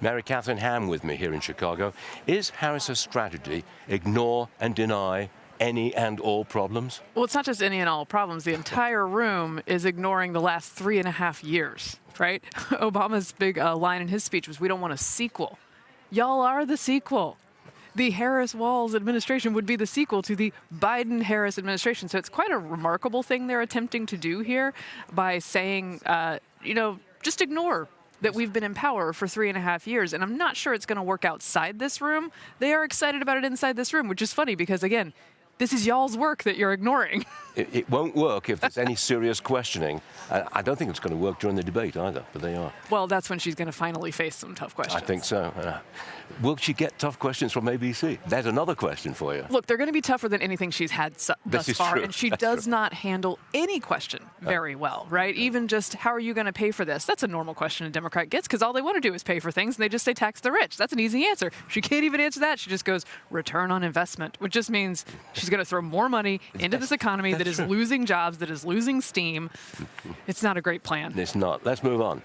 Mary Katharine Ham with me here in Chicago. Is Harris's strategy ignore and deny any and all problems? Well, it's not just any and all problems. The entire room is ignoring the last 3.5 years, right? Obama's big line in his speech was, we don't want a sequel. Y'all are the sequel. The Harris-Walz administration would be the sequel to the Biden-Harris administration. So it's quite a remarkable thing they're attempting to do here by saying, just ignore that we've been in power for 3.5 years. And I'm not sure it's going to work outside this room. They are excited about it inside this room, which is funny because, again, this is y'all's work that you're ignoring. It won't work if there's any serious questioning. I don't think it's going to work during the debate either, but they are. Well, that's when she's going to finally face some tough questions. I think so. Will she get tough questions from ABC? There's another question for you. Look, they're going to be tougher than anything she's had thus far, true. and she does not handle any question very well, right? Even just, how are you going to pay for this? That's a normal question a Democrat gets, because all they want to do is pay for things, and they just say tax the rich. That's an easy answer. She can't even answer that. She just goes, return on investment, which just means she's going to throw more money into this economy that is losing jobs, that is losing steam. It's not a great plan. It's not. Let's move on.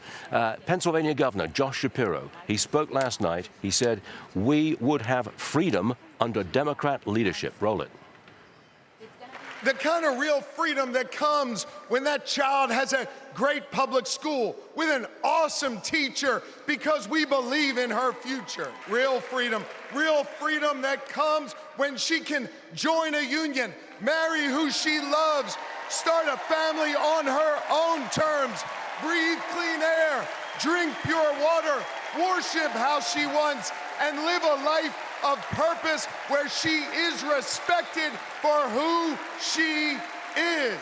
Pennsylvania Governor Josh Shapiro, he spoke last night. He said, we would have freedom under Democrat leadership. Roll it. The kind of real freedom that comes when that child has a great public school with an awesome teacher because we believe in her future. Real freedom that comes when she can join a union, marry who she loves, start a family on her own terms, breathe clean air, drink pure water, worship how she wants, and live a life of purpose where she is respected for who she is.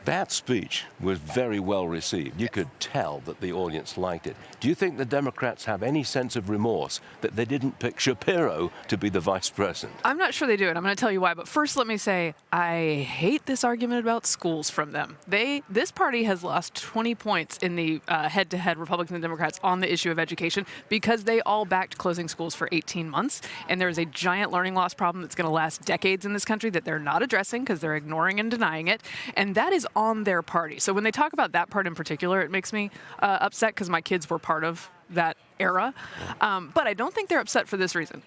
That speech was very well received. You could tell that the audience liked it. Do you think the Democrats have any sense of remorse that they didn't pick Shapiro to be the vice president? I'm not sure they do, and I'm going to tell you why. But first, let me say, I hate this argument about schools from them. This party has lost 20 points in the head-to-head Republicans and Democrats on the issue of education because they all backed closing schools for 18 months. And there's a giant learning loss problem that's going to last decades in this country that they're not addressing because they're ignoring and denying it. And that is on their party. So when they talk about that part in particular, it makes me upset because my kids were part of that era. But I don't think they're upset for this reason.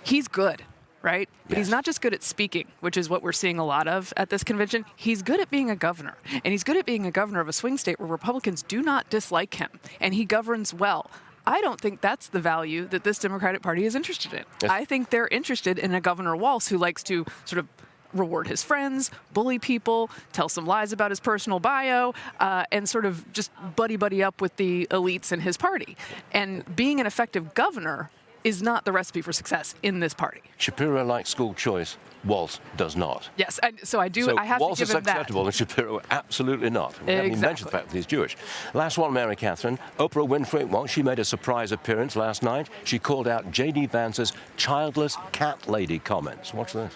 He's good, right? But he's not just good at speaking, which is what we're seeing a lot of at this convention. He's good at being a governor. And he's good at being a governor of a swing state where Republicans do not dislike him. And he governs well. I don't think that's the value that this Democratic Party is interested in. Yes. I think they're interested in a Governor Walz who likes to sort of reward his friends, bully people, tell some lies about his personal bio, and sort of just buddy up with the elites in his party. And being an effective governor is not the recipe for success in this party. Shapiro likes school choice. Walz does not. Yes, so I do. So I have Walz to give him that. is acceptable and Shapiro absolutely not. We haven't even mentioned the fact that he's Jewish. Last one, Mary Katharine. Oprah Winfrey, well, she made a surprise appearance last night. She called out J.D. Vance's childless cat lady comments. Watch this.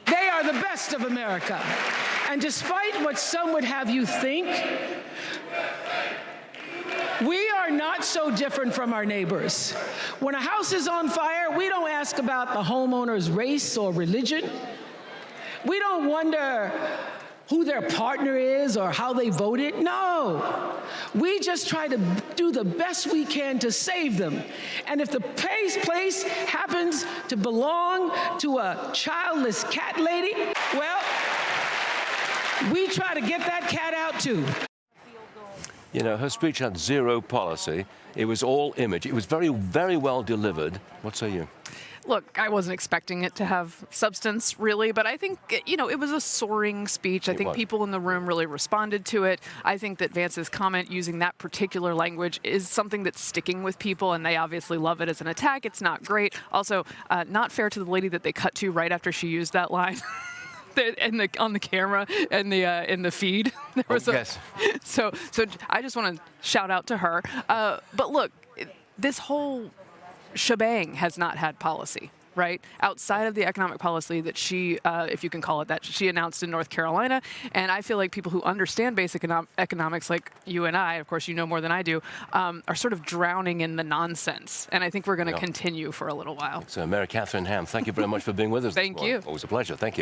They are the best of America. And despite what some would have you think, we are not so different from our neighbors. When a house is on fire, we don't ask about the homeowner's race or religion. We don't wonder who their partner is or how they voted. No. We just try to do the best we can to save them. And if the place happens to belong to a childless cat lady, well, we try to get that cat out too. You know, her speech had zero policy. It was all image. It was very, very well delivered. What say you? Look, I wasn't expecting it to have substance, really, but I think, it was a soaring speech. I think people in the room really responded to it. I think that Vance's comment using that particular language is something that's sticking with people, and they obviously love it as an attack. It's not great. Also, not fair to the lady that they cut to right after she used that line. On the camera and in the feed. There was yes. So I just want to shout out to her. But look, this whole shebang has not had policy, right? Outside of the economic policy that she, if you can call it that, she announced in North Carolina. And I feel like people who understand basic economics, like you and I, of course you know more than I do, are sort of drowning in the nonsense. And I think we're going to continue for a little while. So Mary Katharine Ham, thank you very much for being with us. Thank you. Always a pleasure. Thank you.